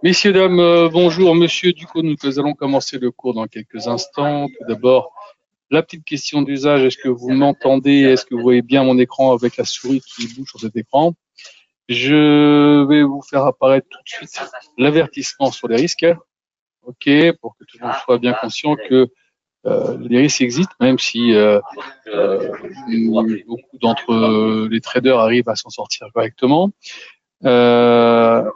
Messieurs, dames, bonjour. Monsieur Ducos, nous allons commencer le cours dans quelques instants. Tout d'abord, la petite question d'usage. Est-ce que vous m'entendez? Est-ce que vous voyez bien mon écran avec la souris qui bouge sur cet écran? Je vais vous faire apparaître tout de suite l'avertissement sur les risques. OK, pour que tout le monde soit bien conscient que les risques existent, même si euh, beaucoup d'entre les traders arrivent à s'en sortir correctement. Euh,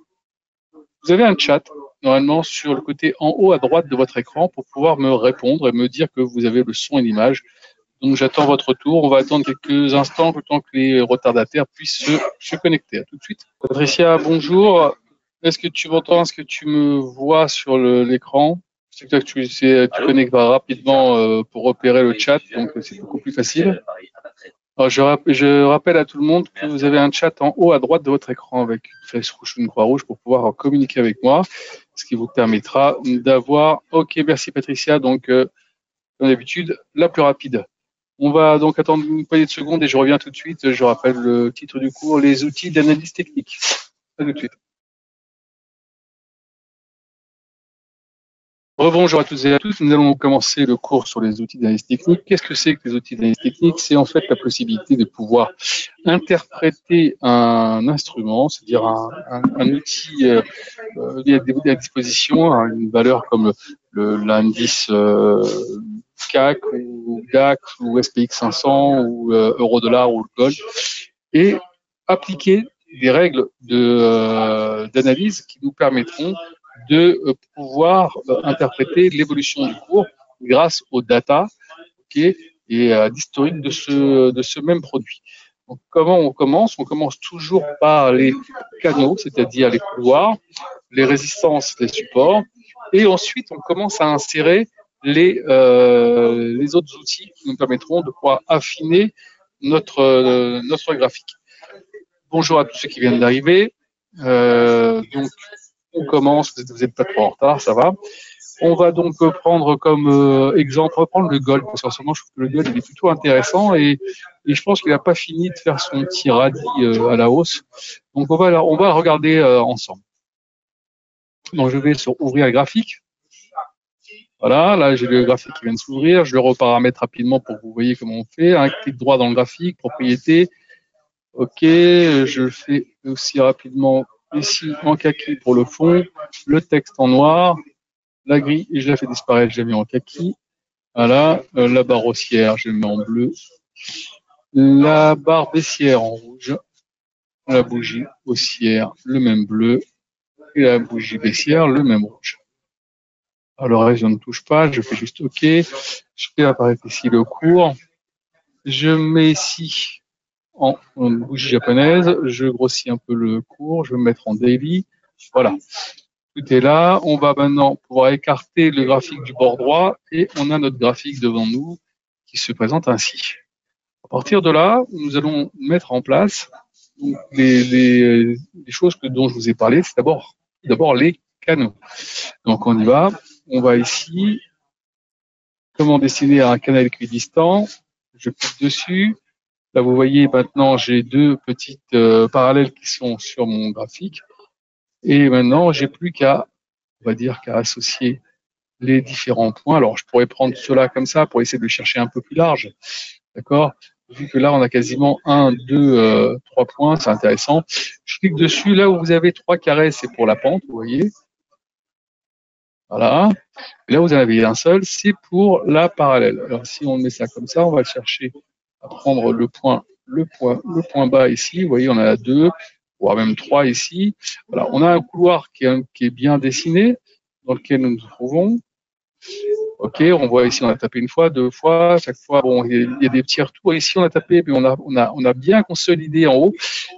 Vous avez un chat, normalement, sur le côté en haut à droite de votre écran pour pouvoir me répondre et me dire que vous avez le son et l'image. Donc, j'attends votre tour. On va attendre quelques instants le temps que les retardataires puissent se connecter. À tout de suite. Patricia, bonjour. Est-ce que tu m'entends? Est-ce que tu me vois sur l'écran? C'est que tu connectes rapidement pour repérer le chat, donc c'est beaucoup plus facile. Alors, je rappelle à tout le monde que vous avez un chat en haut à droite de votre écran avec une flèche rouge ou une croix rouge pour pouvoir communiquer avec moi, ce qui vous permettra d'avoir. Ok, merci Patricia. Donc, comme d'habitude, la plus rapide. On va donc attendre une poignée de secondes et je reviens tout de suite. Je rappelle le titre du cours, les outils d'analyse technique. À tout de suite. Rebonjour à toutes et à tous. Nous allons commencer le cours sur les outils d'analyse technique. Qu'est-ce que c'est que les outils d'analyse technique? C'est en fait la possibilité de pouvoir interpréter un instrument, c'est-à-dire un outil à disposition, hein, une valeur comme l'indice CAC ou DAX ou SPX 500 ou euro-dollar ou le gold, et appliquer des règles d'analyse qui nous permettront de pouvoir interpréter l'évolution du cours grâce aux data, okay, et à l'historique de ce même produit. Donc, comment on commence? On commence toujours par les canaux, c'est-à-dire les couloirs, les résistances, les supports, et ensuite on commence à insérer les autres outils qui nous permettront de pouvoir affiner notre graphique. Bonjour à tous ceux qui viennent d'arriver. Donc, on commence, vous n'êtes pas trop en retard, ça va. On va donc prendre comme exemple, reprendre le gold, parce qu'en ce moment, je trouve que le gold il est plutôt intéressant et je pense qu'il n'a pas fini de faire son petit radis à la hausse. Donc, on va regarder ensemble. Donc, je vais sur ouvrir le graphique. Voilà, là, j'ai le graphique qui vient de s'ouvrir. Je le reparamètre rapidement pour que vous voyez comment on fait. Un clic droit dans le graphique, propriété. OK, je fais aussi rapidement ici en kaki pour le fond, le texte en noir, la grille, et je la fais disparaître, je l'ai mis en kaki. Voilà, la barre haussière, je la mets en bleu. La barre baissière en rouge, la bougie haussière, le même bleu, et la bougie baissière, le même rouge. Alors, je ne touche pas, je fais juste OK. Je fais apparaître ici le cours. Je mets ici en bougie japonaise, je grossis un peu le cours, je vais me mettre en daily. Voilà, tout est là. On va maintenant pouvoir écarter le graphique du bord droit et on a notre graphique devant nous qui se présente ainsi. À partir de là, nous allons mettre en place les choses dont je vous ai parlé. C'est d'abord les canaux. Donc on y va. On va ici. Comment dessiner un canal équidistant? Je clique dessus. Là, vous voyez maintenant, j'ai deux petites parallèles qui sont sur mon graphique. Et maintenant, j'ai plus qu'à, on va dire, qu'à associer les différents points. Alors, je pourrais prendre cela comme ça pour essayer de le chercher un peu plus large. D'accord? Vu que là, on a quasiment un, deux, trois points, c'est intéressant. Je clique dessus. Là où vous avez trois carrés, c'est pour la pente, vous voyez. Voilà. Et là, vous en avez un seul, c'est pour la parallèle. Alors, si on met ça comme ça, on va chercher à prendre le point bas ici. Vous voyez, on en a deux, voire même trois ici. Voilà, on a un couloir qui est bien dessiné, dans lequel nous nous trouvons. Ok, on voit ici, on a tapé une fois, deux fois, chaque fois, bon, il y a des petits retours. Ici, on a tapé, puis on a bien consolidé en haut.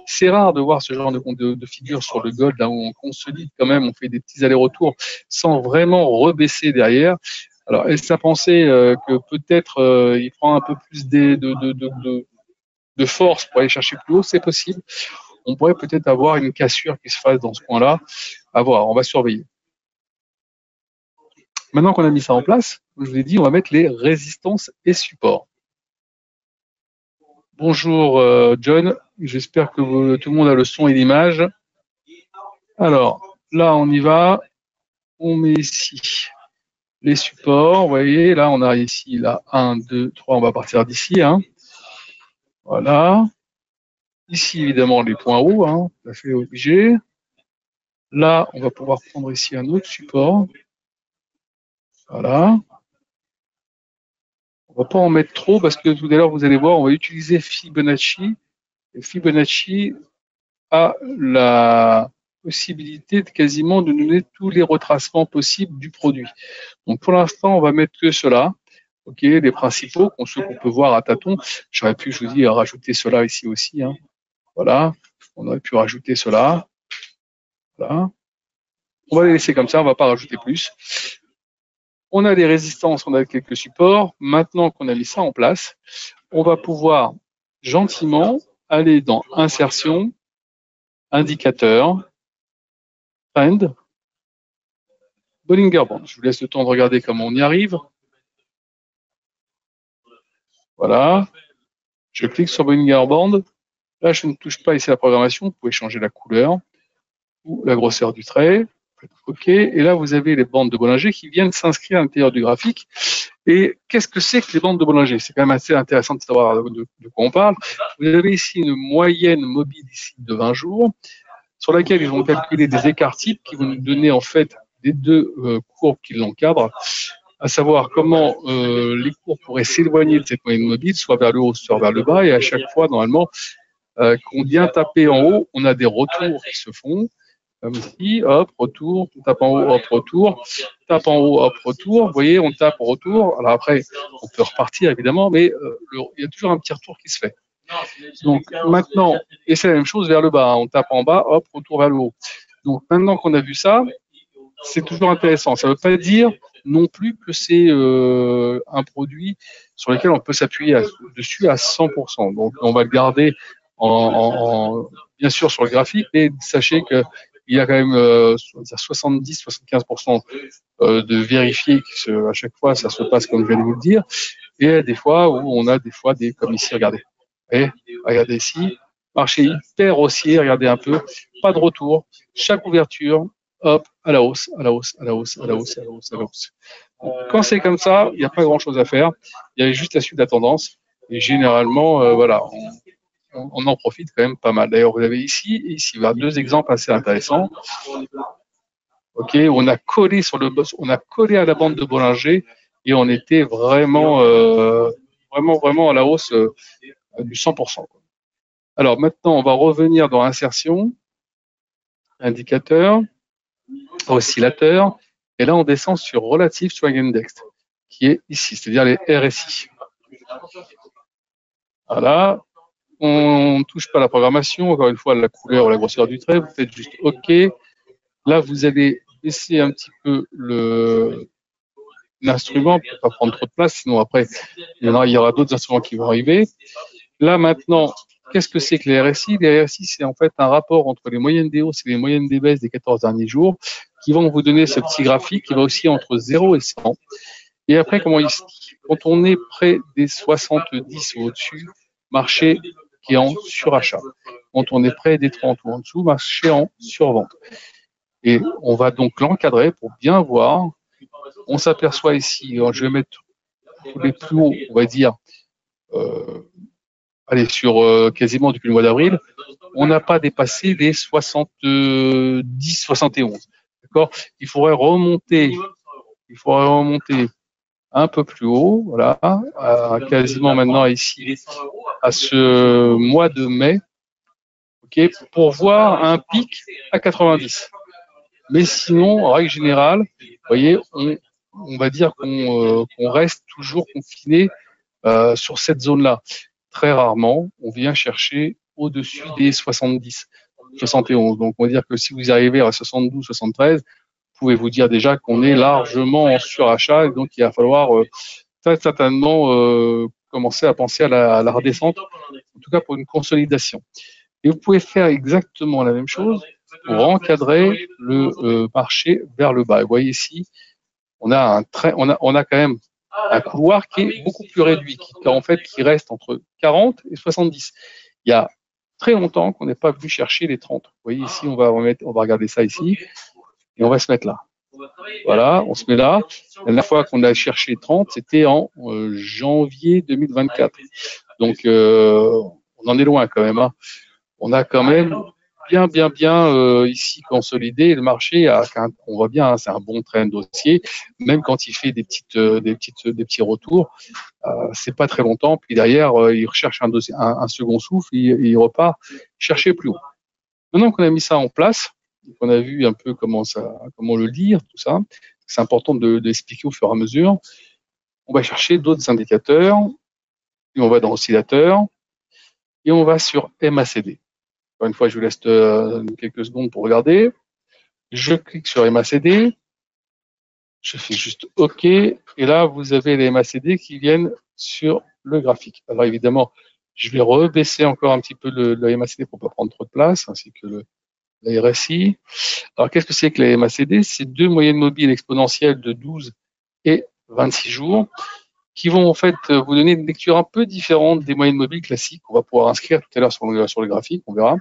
C'est rare de voir ce genre de figure sur le gold, là où on consolide quand même, on fait des petits allers-retours sans vraiment rebaisser derrière. Alors, est-ce à penser que peut-être il prend un peu plus de force pour aller chercher plus haut? C'est possible. On pourrait peut-être avoir une cassure qui se fasse dans ce coin-là. À voir, on va surveiller. Maintenant qu'on a mis ça en place, comme je vous l'ai dit, on va mettre les résistances et supports. Bonjour John, j'espère que tout le monde a le son et l'image. Alors, là, on y va. On met ici les supports. Vous voyez, là, on a ici, là, 1, 2, 3. On va partir d'ici. Hein. Voilà. Ici, évidemment, les points hauts, hein, tout à fait obligé. Là, on va pouvoir prendre ici un autre support. Voilà. On ne va pas en mettre trop parce que tout à l'heure, vous allez voir, on va utiliser Fibonacci. Et Fibonacci a la possibilité de quasiment de nous donner tous les retracements possibles du produit. Donc pour l'instant, on va mettre que cela. Ok, les principaux, ceux qu'on peut voir à tâtons. J'aurais pu, je vous dis, rajouter cela ici aussi. Hein. Voilà, on aurait pu rajouter cela. Voilà. On va les laisser comme ça, on ne va pas rajouter plus. On a des résistances, on a quelques supports. Maintenant qu'on a mis ça en place, on va pouvoir gentiment aller dans Insertion, Indicateur, Trend, Bollinger Band. Je vous laisse le temps de regarder comment on y arrive. Voilà. Je clique sur Bollinger Band. Là, je ne touche pas ici à la programmation. Vous pouvez changer la couleur ou la grosseur du trait. OK. Et là, vous avez les bandes de Bollinger qui viennent s'inscrire à l'intérieur du graphique. Et qu'est-ce que c'est que les bandes de Bollinger? C'est quand même assez intéressant de savoir de quoi on parle. Vous avez ici une moyenne mobile ici de 20 jours sur laquelle ils vont calculer des écarts types qui vont nous donner en fait les deux courbes qui l'encadrent, à savoir comment les courbes pourraient s'éloigner de cette moyenne mobile, soit vers le haut, soit vers le bas. Et à chaque fois, normalement, qu'on vient taper en haut, on a des retours qui se font. Comme ici, hop, retour, on tape en haut, hop, retour, tape en haut, hop, retour. Vous voyez, on tape, retour. Alors après, on peut repartir évidemment, mais il y a toujours un petit retour qui se fait. Donc maintenant, et c'est la même chose vers le bas. Hein. On tape en bas, hop, retour vers le haut. Donc maintenant qu'on a vu ça, c'est toujours intéressant. Ça ne veut pas dire non plus que c'est un produit sur lequel on peut s'appuyer dessus à 100%. Donc on va le garder bien sûr sur le graphique, mais sachez que il y a quand même 70-75% de vérifier que à chaque fois ça se passe comme je viens de vous le dire. Et il y a des fois où on a des fois des comme ici, regardez. Et regardez ici, marché hyper haussier, regardez un peu, pas de retour, chaque ouverture, hop, à la hausse, à la hausse, à la hausse, à la hausse, à la hausse, à la hausse. Quand c'est comme ça, il n'y a pas grand chose à faire, il y a juste la suite de la tendance. Et généralement, voilà, on en profite quand même pas mal. D'ailleurs, vous avez ici et ici deux exemples assez intéressants. Ok, où on a collé sur le boss, on a collé à la bande de Bollinger et on était vraiment, vraiment à la hausse du 100%. Alors maintenant, on va revenir dans Insertion, Indicateur, Oscillateur, et là on descend sur Relative Swing Index, qui est ici, c'est-à-dire les RSI. Voilà, on ne touche pas la programmation, encore une fois la couleur ou la grosseur du trait, vous faites juste OK. Là, vous allez baisser un petit peu l'instrument pour ne pas prendre trop de place, sinon après, il y aura d'autres instruments qui vont arriver. Là, maintenant, qu'est-ce que c'est que les RSI? Les RSI, c'est en fait un rapport entre les moyennes des hausses et les moyennes des baisses des 14 derniers jours qui vont vous donner ce petit graphique qui va aussi entre 0 et 100. Et après, quand on est près des 70 ou au-dessus, marché qui est en surachat. Quand on est près des 30 ou en dessous, marché en survente. Et on va donc l'encadrer pour bien voir. On s'aperçoit ici, je vais mettre les plus hauts, on va dire, allez, sur quasiment depuis le mois d'avril, on n'a pas dépassé les 70-71. D'accord? Il faudrait remonter un peu plus haut, voilà, quasiment maintenant ici, à ce mois de mai, okay, pour voir un pic à 90. Mais sinon, en règle générale, vous voyez, on va dire qu'on reste toujours confiné sur cette zone-là. Très rarement, on vient chercher au-dessus des 70, 71. Donc, on va dire que si vous arrivez à 72, 73, vous pouvez vous dire déjà qu'on est largement en surachat et donc il va falloir très certainement commencer à penser à la redescente, en tout cas pour une consolidation. Et vous pouvez faire exactement la même chose pour encadrer le marché vers le bas. Et vous voyez ici, on a quand même un couloir qui est beaucoup plus réduit, qui reste entre 40 et 70. Il y a très longtemps qu'on n'est pas venu chercher les 30. Vous voyez ici, on va regarder ça ici. et on va se mettre là. Voilà, on se met là. La dernière fois qu'on a cherché 30, c'était en janvier 2024. Donc, on en est loin quand même, hein. On a quand même bien ici consolidé le marché. On voit bien, hein, c'est un bon trend dossier. Même quand il fait des petits retours, c'est pas très longtemps. Puis derrière, il recherche un second souffle, il repart chercher plus haut. Maintenant qu'on a mis ça en place, qu'on a vu un peu comment le lire, tout ça, c'est important de l'expliquer au fur et à mesure. On va chercher d'autres indicateurs, et on va dans oscillateur, et on va sur MACD. Encore une fois, je vous laisse quelques secondes pour regarder. Je clique sur MACD, je fais juste OK, et là, vous avez les MACD qui viennent sur le graphique. Alors évidemment, je vais rebaisser encore un petit peu le MACD pour ne pas prendre trop de place, ainsi que la RSI. Alors, qu'est-ce que c'est que la MACD? C'est deux moyennes mobiles exponentielles de 12 et 26 jours qui vont en fait vous donner une lecture un peu différente des moyennes mobiles classiques qu'on va pouvoir inscrire tout à l'heure sur le graphique, on verra.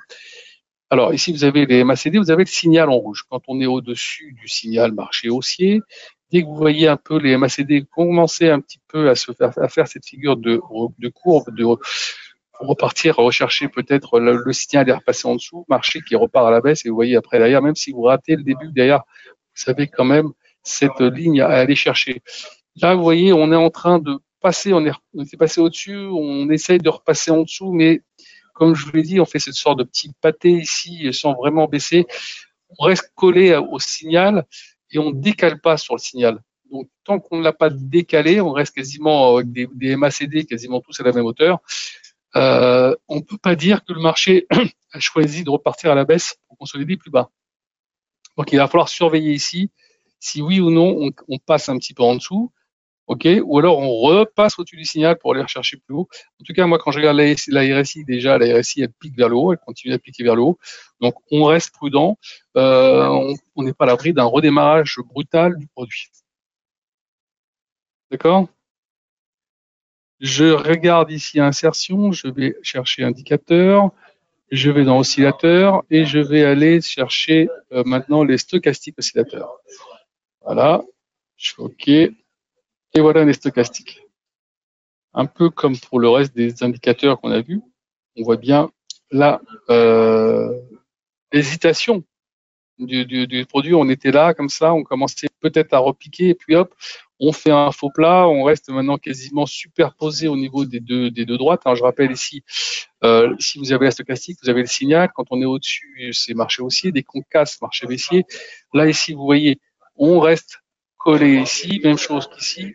Alors ici, vous avez les MACD, vous avez le signal en rouge. Quand on est au-dessus du signal marché haussier, dès que vous voyez un peu les MACD commencer un petit peu à faire cette figure de courbe, pour repartir rechercher peut-être le signal est repassé en dessous, marché qui repart à la baisse, et vous voyez après derrière, même si vous ratez le début, derrière, vous savez quand même cette ligne à aller chercher. Là, vous voyez, on est en train de passer, on est passé au-dessus, on essaye de repasser en dessous, mais comme je vous l'ai dit, on fait cette sorte de petit pâté ici sans vraiment baisser. On reste collé au signal et on ne décale pas sur le signal. Donc, tant qu'on ne l'a pas décalé, on reste quasiment avec des MACD quasiment tous à la même hauteur. On ne peut pas dire que le marché a choisi de repartir à la baisse pour consolider plus bas. Donc, il va falloir surveiller ici si oui ou non on passe un petit peu en dessous. OK, ou alors on repasse au-dessus du signal pour aller rechercher plus haut. En tout cas, moi, quand je regarde la RSI, déjà, la RSI, elle pique vers le haut, elle continue à piquer vers le haut. Donc, on reste prudent. On n'est pas à l'abri d'un redémarrage brutal du produit. D'accord? Je regarde ici insertion, je vais chercher indicateur, je vais dans oscillateur et je vais aller chercher maintenant les stochastiques oscillateurs. Voilà, je fais OK. Et voilà les stochastiques. Un peu comme pour le reste des indicateurs qu'on a vus, on voit bien là l'hésitation du produit. On était là comme ça, on commençait peut-être à repiquer et puis hop, on fait un faux plat. On reste maintenant quasiment superposé au niveau des deux droites. Alors, je rappelle ici, si vous avez la stochastique, vous avez le signal. Quand on est au-dessus, c'est marché haussier. Dès qu'on casse, marché baissier. Là ici, vous voyez, on reste collé ici. Même chose qu'ici.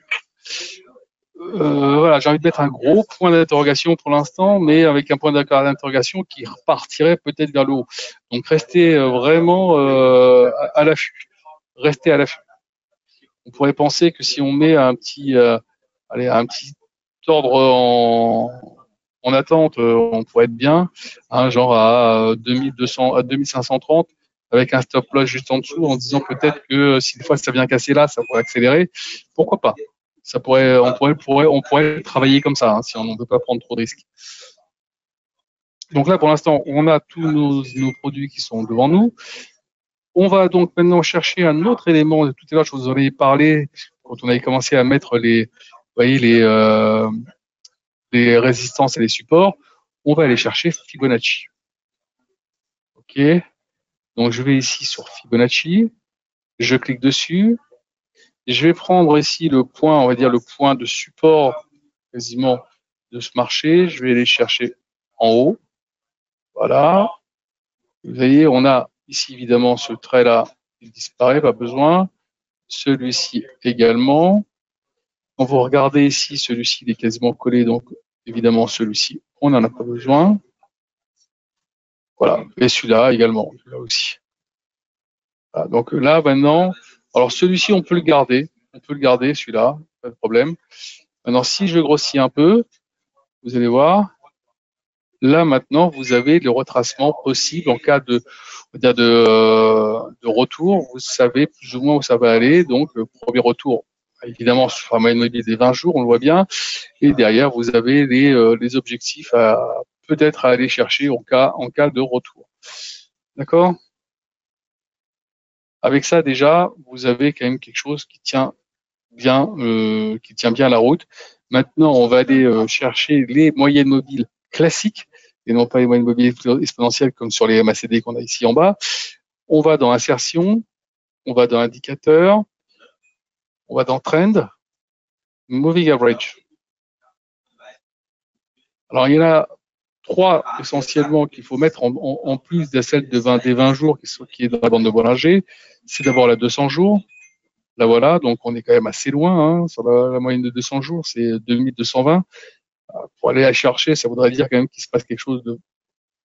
Voilà, j'ai envie de mettre un gros point d'interrogation pour l'instant, mais avec un point d'interrogation qui repartirait peut-être vers le haut. Donc restez vraiment à l'affût. Restez à l'affût. On pourrait penser que si on met un petit ordre en attente, on pourrait être bien, hein, genre à 2200, à 2530, avec un stop loss juste en dessous, en disant peut-être que si des fois ça vient casser là, ça pourrait accélérer. Pourquoi pas? On pourrait travailler comme ça, hein, si on ne veut pas prendre trop de risques. Donc là, pour l'instant, on a tous nos produits qui sont devant nous. On va donc maintenant chercher un autre élément. Tout à l'heure, je vous en ai parlé quand on avait commencé à mettre les résistances et les supports. On va aller chercher Fibonacci. OK. Donc, je vais ici sur Fibonacci. Je clique dessus. Je vais prendre ici le point, on va dire le point de support quasiment de ce marché. Je vais aller chercher en haut. Voilà. Vous voyez, on a ici évidemment ce trait-là, il disparaît, pas besoin. Celui-ci également. Quand vous regardez ici, celui-ci il est quasiment collé, donc évidemment celui-ci, on n'en a pas besoin. Voilà, et celui-là également, celui-là aussi. Voilà, donc là maintenant, alors celui-ci on peut le garder celui-là, pas de problème. Maintenant si je grossis un peu, vous allez voir, là maintenant vous avez le retracement possible en cas de retour, vous savez plus ou moins où ça va aller, donc le premier retour, évidemment sur la moyenne mobile des 20 jours, on le voit bien, et derrière vous avez les objectifs à peut-être à aller chercher en cas de retour. D'accord? Avec ça, déjà, vous avez quand même quelque chose qui tient bien la route. Maintenant, on va aller chercher les moyennes mobiles classiques et non pas les moyennes mobiles exponentielles comme sur les MACD qu'on a ici en bas. On va dans insertion, on va dans indicateur, on va dans trend, moving average. Alors, il y en a trois essentiellement qu'il faut mettre en plus de celle des 20 jours qui est dans la bande de Bollinger. C'est d'abord la 200 jours. Là, voilà, donc on est quand même assez loin, hein, sur la moyenne de 200 jours, c'est 2220. Pour aller la chercher, ça voudrait dire quand même qu'il se passe quelque chose de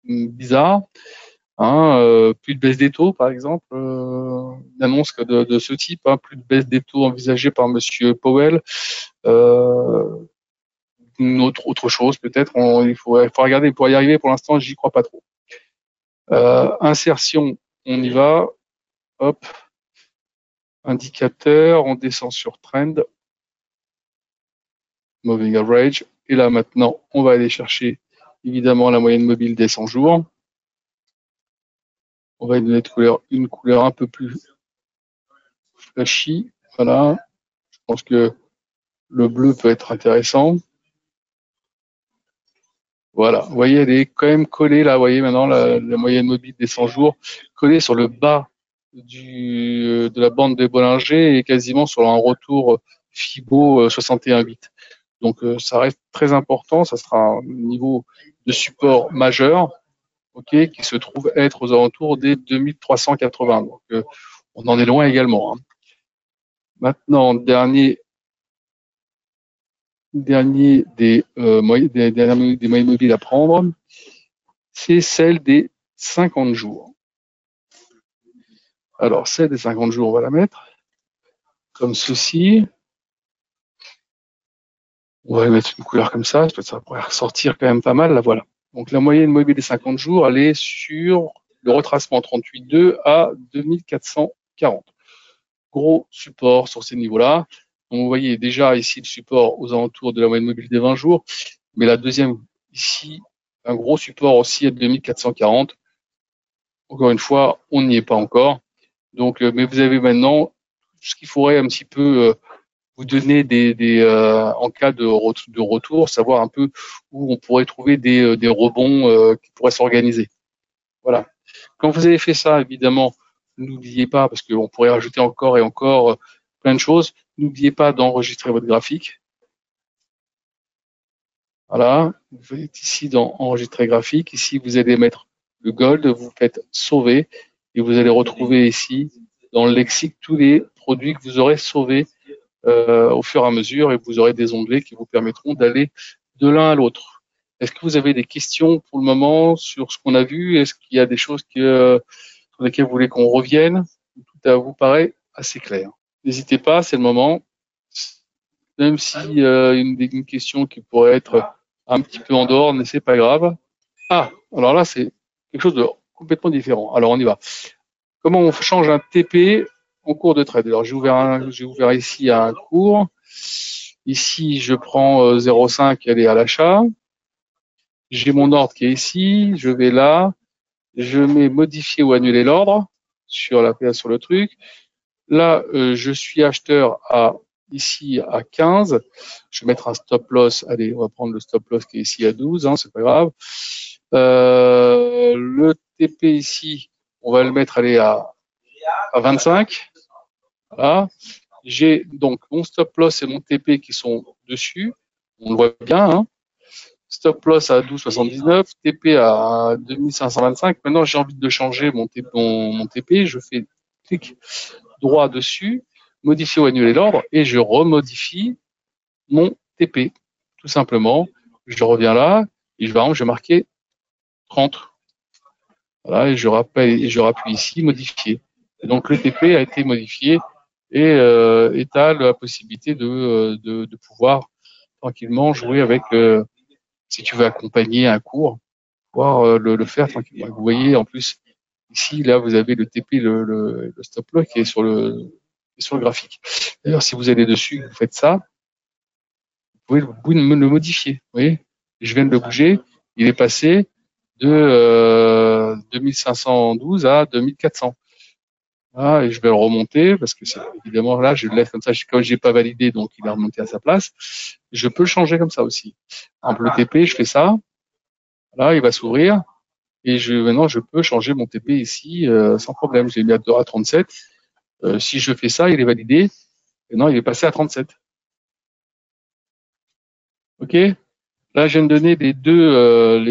bizarre. Hein, plus de baisse des taux, par exemple, une annonce de ce type, hein, plus de baisse des taux envisagée par Monsieur Powell. Une autre chose, peut-être, il faut regarder pour y arriver. Pour l'instant, j'y crois pas trop. Insertion, on y va. Hop. Indicateur, on descend sur trend. Moving average. Et là, maintenant, on va aller chercher, évidemment, la moyenne mobile des 100 jours. On va lui donner une couleur un peu plus flashy. Voilà. Je pense que le bleu peut être intéressant. Voilà. Vous voyez, elle est quand même collée là. Vous voyez maintenant la moyenne mobile des 100 jours collée sur le bas de la bande de Bollinger et quasiment sur un retour Fibo 61,8. Donc ça reste très important. Ça sera un niveau de support majeur, ok, qui se trouve être aux alentours des 2380. Donc on en est loin également. Hein. Maintenant, dernier des moyennes mobiles à prendre, c'est celle des 50 jours. Alors, celle des 50 jours, on va la mettre comme ceci. On va mettre une couleur comme ça pourrait ressortir quand même pas mal, là, voilà. Donc, la moyenne mobile des 50 jours, elle est sur le retracement 38,2 à 2440. Gros support sur ces niveaux-là. Donc, vous voyez déjà ici le support aux alentours de la moyenne mobile des 20 jours, mais la deuxième ici, un gros support aussi à 2440. Encore une fois, on n'y est pas encore. Donc, mais vous avez maintenant ce qu'il faudrait un petit peu vous donner en cas de retour, savoir un peu où on pourrait trouver des rebonds qui pourraient s'organiser. Voilà. Quand vous avez fait ça, évidemment, n'oubliez pas, parce qu'on pourrait rajouter encore et encore plein de choses, n'oubliez pas d'enregistrer votre graphique. Voilà, vous êtes ici dans enregistrer graphique. Ici, vous allez mettre le gold, vous faites sauver et vous allez retrouver ici dans le lexique tous les produits que vous aurez sauvés au fur et à mesure et vous aurez des onglets qui vous permettront d'aller de l'un à l'autre. Est-ce que vous avez des questions pour le moment sur ce qu'on a vu? Est-ce qu'il y a des choses sur lesquelles vous voulez qu'on revienne? Tout vous paraît assez clair. N'hésitez pas, c'est le moment. Même si une question qui pourrait être un petit peu en dehors, mais c'est pas grave. Ah, alors là, c'est quelque chose de complètement différent. Alors, on y va. Comment on change un TP en cours de trade? Alors, j'ai ouvert ici un cours. Ici, je prends 0,5, elle est à l'achat. J'ai mon ordre qui est ici. Je vais là. Je mets modifier ou annuler l'ordre sur le truc. Là, je suis acheteur ici à 15. Je vais mettre un stop loss. Allez, on va prendre le stop loss qui est ici à 12, hein, c'est pas grave. Le TP ici, on va le mettre à 25. Voilà. J'ai donc mon stop loss et mon TP qui sont dessus. On le voit bien. Hein. Stop loss à 12,79, TP à 2525. Maintenant, j'ai envie de changer mon TP. Je fais clic droit dessus, modifier ou annuler l'ordre et je remodifie mon TP. Tout simplement, je reviens là et je vais marquer 30. Voilà, et je rappuie ici, modifier. Et donc le TP a été modifié et étale la possibilité de pouvoir tranquillement jouer avec, si tu veux accompagner un cours, pouvoir le faire tranquillement. Vous voyez en plus ici, là, vous avez le TP, le stop loss qui est sur le graphique. D'ailleurs, si vous allez dessus, vous faites ça, vous pouvez le modifier. Vous voyez, je viens de le bouger, il est passé de 2512 à 2400. Voilà, et je vais le remonter parce que c'est évidemment là, je le laisse comme ça. Comme j'ai pas validé, donc il est remonté à sa place. Je peux le changer comme ça aussi. En bleu TP, je fais ça. Là, il va s'ouvrir et maintenant je peux changer mon TP ici sans problème. J'ai mis à 37. Si je fais ça, il est validé. Maintenant, il est passé à 37. Ok. Là, je viens de donner les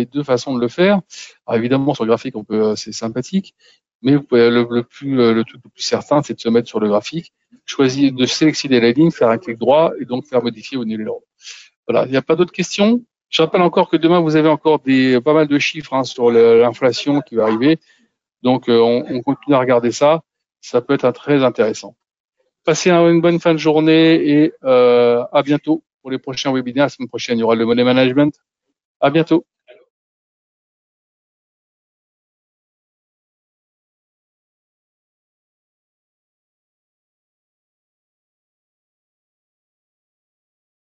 deux façons de le faire. Alors, évidemment, sur le graphique, c'est sympathique, mais vous pouvez, le truc le plus certain, c'est de se mettre sur le graphique, choisir de sélectionner la ligne, faire un clic droit et donc faire modifier au numéro. Voilà. Il n'y a pas d'autres questions. Je rappelle encore que demain, vous avez encore pas mal de chiffres hein, sur l'inflation qui va arriver. Donc, on continue à regarder ça. Ça peut être très intéressant. Passez une bonne fin de journée et à bientôt pour les prochains webinaires. La semaine prochaine, il y aura le money management. À bientôt.